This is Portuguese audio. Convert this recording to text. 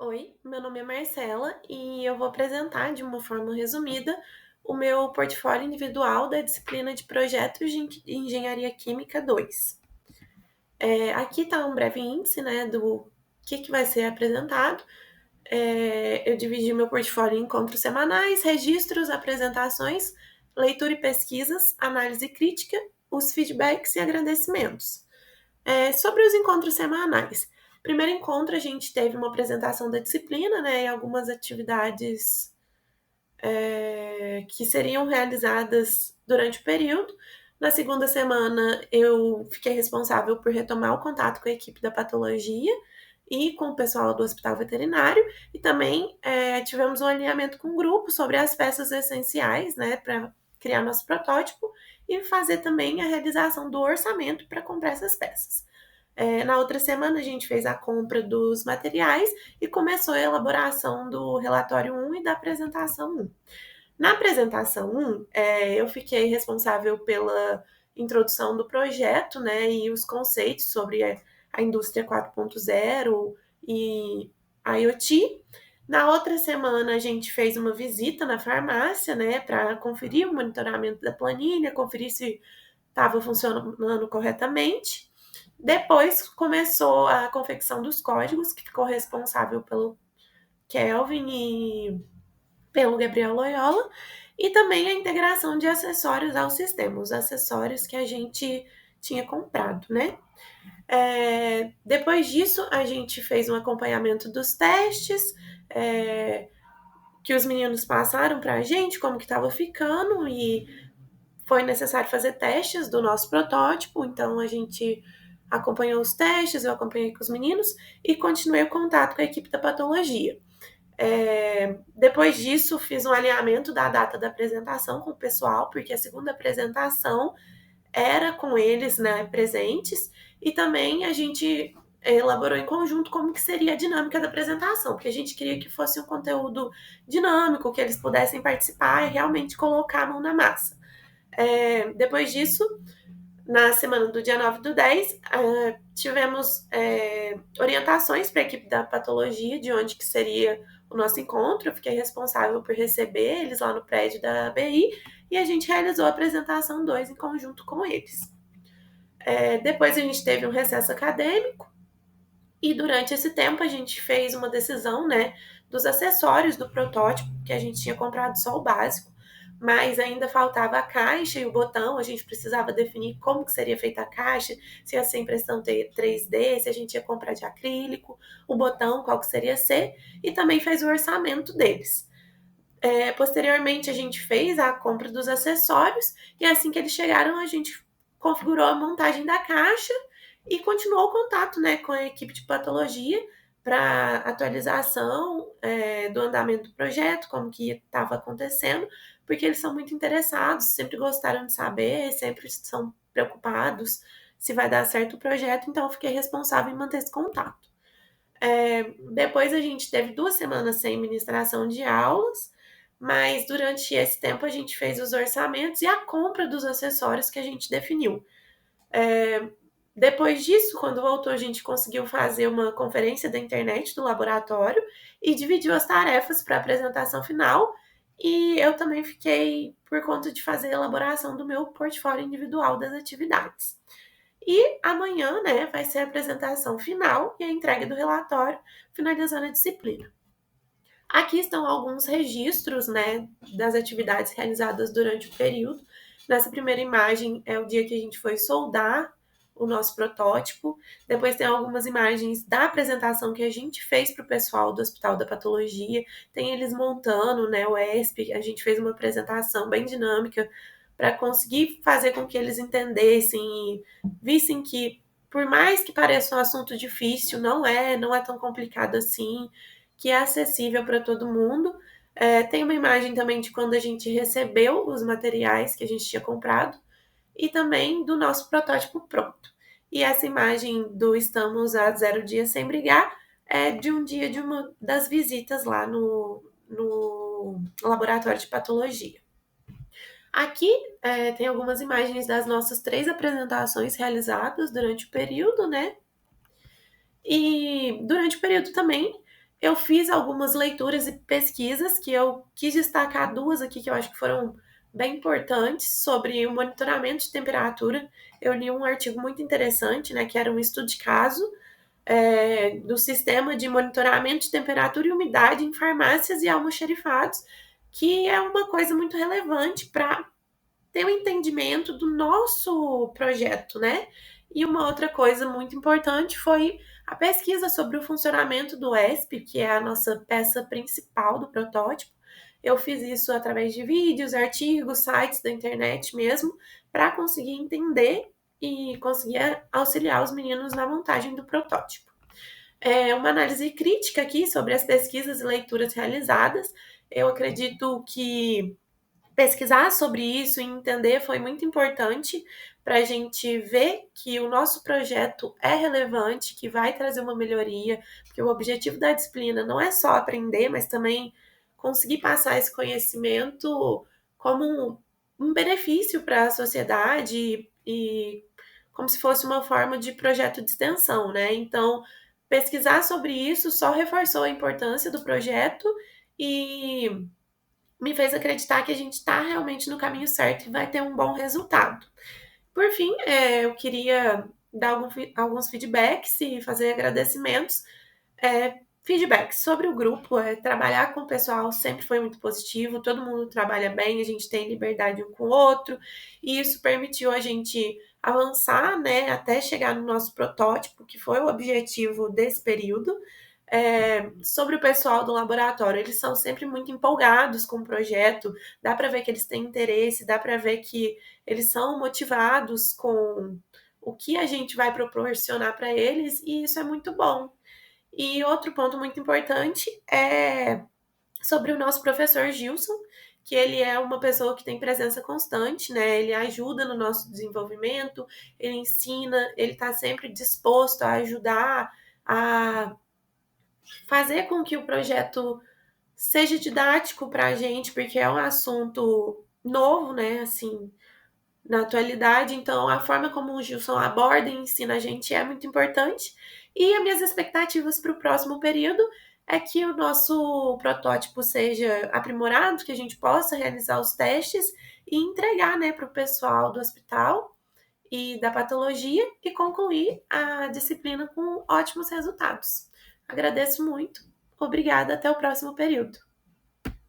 Oi, meu nome é Marcela e eu vou apresentar de uma forma resumida o meu portfólio individual da disciplina de Projetos de Engenharia Química 2. Aqui está um breve índice, né, do que vai ser apresentado. Eu dividi meu portfólio em encontros semanais, registros, apresentações, leitura e pesquisas, análise crítica, os feedbacks e agradecimentos. Sobre os encontros semanais. Primeiro encontro, a gente teve uma apresentação da disciplina, né, e algumas atividades que seriam realizadas durante o período. Na segunda semana, eu fiquei responsável por retomar o contato com a equipe da patologia e com o pessoal do hospital veterinário, e também tivemos um alinhamento com o grupo sobre as peças essenciais, né, para criar nosso protótipo e fazer também a realização do orçamento para comprar essas peças. Na outra semana, a gente fez a compra dos materiais e começou a elaboração do relatório 1 e da apresentação 1. Na apresentação 1, eu fiquei responsável pela introdução do projeto, né, e os conceitos sobre a indústria 4.0 e IoT. Na outra semana, a gente fez uma visita na farmácia, né, para conferir o monitoramento da planilha, conferir se estava funcionando corretamente. Depois começou a confecção dos códigos, que ficou responsável pelo Kelvin e pelo Gabriel Loyola, e também a integração de acessórios ao sistema, os acessórios que a gente tinha comprado, né? Depois disso, a gente fez um acompanhamento dos testes, que os meninos passaram para a gente, como que estava ficando, e foi necessário fazer testes do nosso protótipo, então a gente acompanhou os testes, eu acompanhei com os meninos e continuei o contato com a equipe da patologia. Depois disso, fiz um alinhamento da data da apresentação com o pessoal, porque a segunda apresentação era com eles, né, presentes, e também a gente elaborou em conjunto como que seria a dinâmica da apresentação, porque a gente queria que fosse um conteúdo dinâmico, que eles pudessem participar e realmente colocar a mão na massa. Depois disso, na semana do dia 9 do 10, tivemos orientações para a equipe da patologia de onde que seria o nosso encontro. Eu fiquei responsável por receber eles lá no prédio da ABI e a gente realizou a apresentação 2 em conjunto com eles. Depois a gente teve um recesso acadêmico e durante esse tempo a gente fez uma decisão, né, dos acessórios do protótipo, que a gente tinha comprado só o básico, mas ainda faltava a caixa e o botão. A gente precisava definir como que seria feita a caixa, se ia ser impressão 3D, se a gente ia comprar de acrílico, o botão, qual que seria ser, e também fez o orçamento deles. Posteriormente, a gente fez a compra dos acessórios e assim que eles chegaram, a gente configurou a montagem da caixa e continuou o contato, né, com a equipe de patologia para atualização do andamento do projeto, como que estava acontecendo, porque eles são muito interessados, sempre gostaram de saber, sempre são preocupados se vai dar certo o projeto, então eu fiquei responsável em manter esse contato. Depois a gente teve 2 semanas sem ministração de aulas, mas durante esse tempo a gente fez os orçamentos e a compra dos acessórios que a gente definiu. Depois disso, quando voltou, a gente conseguiu fazer uma conferência da internet do laboratório e dividiu as tarefas para a apresentação final. E eu também fiquei por conta de fazer a elaboração do meu portfólio individual das atividades. E amanhã, né, vai ser a apresentação final e a entrega do relatório, finalizando a disciplina. Aqui estão alguns registros, né, das atividades realizadas durante o período. Nessa primeira imagem é o dia que a gente foi soldar o nosso protótipo. Depois tem algumas imagens da apresentação que a gente fez para o pessoal do Hospital da Patologia. Tem eles montando, né, o ESP. A gente fez uma apresentação bem dinâmica para conseguir fazer com que eles entendessem e vissem que, por mais que pareça um assunto difícil, não é tão complicado assim, que é acessível para todo mundo. Tem uma imagem também de quando a gente recebeu os materiais que a gente tinha comprado e também do nosso protótipo pronto. E essa imagem do estamos há 0 dias sem brigar é de um dia de uma das visitas lá no laboratório de patologia. Aqui tem algumas imagens das nossas 3 apresentações realizadas durante o período, né? E durante o período também eu fiz algumas leituras e pesquisas que eu quis destacar duas aqui que eu acho que foram bem importantes sobre o monitoramento de temperatura. Eu li um artigo muito interessante, né, que era um estudo de caso do sistema de monitoramento de temperatura e umidade em farmácias e almoxarifados, que é uma coisa muito relevante para ter um entendimento do nosso projeto, né? E uma outra coisa muito importante foi a pesquisa sobre o funcionamento do ESP, que é a nossa peça principal do protótipo. Eu fiz isso através de vídeos, artigos, sites da internet mesmo, para conseguir entender e conseguir auxiliar os meninos na montagem do protótipo. Uma análise crítica aqui sobre as pesquisas e leituras realizadas. Eu acredito que pesquisar sobre isso e entender foi muito importante para a gente ver que o nosso projeto é relevante, que vai trazer uma melhoria, porque o objetivo da disciplina não é só aprender, mas também conseguir passar esse conhecimento como um benefício para a sociedade e como se fosse uma forma de projeto de extensão, né? Então, pesquisar sobre isso só reforçou a importância do projeto e me fez acreditar que a gente está realmente no caminho certo e vai ter um bom resultado. Por fim, eu queria dar alguns feedbacks e fazer agradecimentos. Feedbacks sobre o grupo, trabalhar com o pessoal sempre foi muito positivo, todo mundo trabalha bem, a gente tem liberdade um com o outro, e isso permitiu a gente avançar, né, até chegar no nosso protótipo, que foi o objetivo desse período. Sobre o pessoal do laboratório, eles são sempre muito empolgados com o projeto, dá para ver que eles têm interesse, dá para ver que eles são motivados com o que a gente vai proporcionar para eles, e isso é muito bom. E outro ponto muito importante é sobre o nosso professor Gilson, que ele é uma pessoa que tem presença constante, né? Ele ajuda no nosso desenvolvimento, ele ensina, ele está sempre disposto a ajudar, a fazer com que o projeto seja didático para a gente, porque é um assunto novo, né? Assim, na atualidade, então a forma como o Gilson aborda e ensina a gente é muito importante. E as minhas expectativas para o próximo período é que o nosso protótipo seja aprimorado, que a gente possa realizar os testes e entregar, né, para o pessoal do hospital e da patologia e concluir a disciplina com ótimos resultados. Agradeço muito. Obrigada, até o próximo período.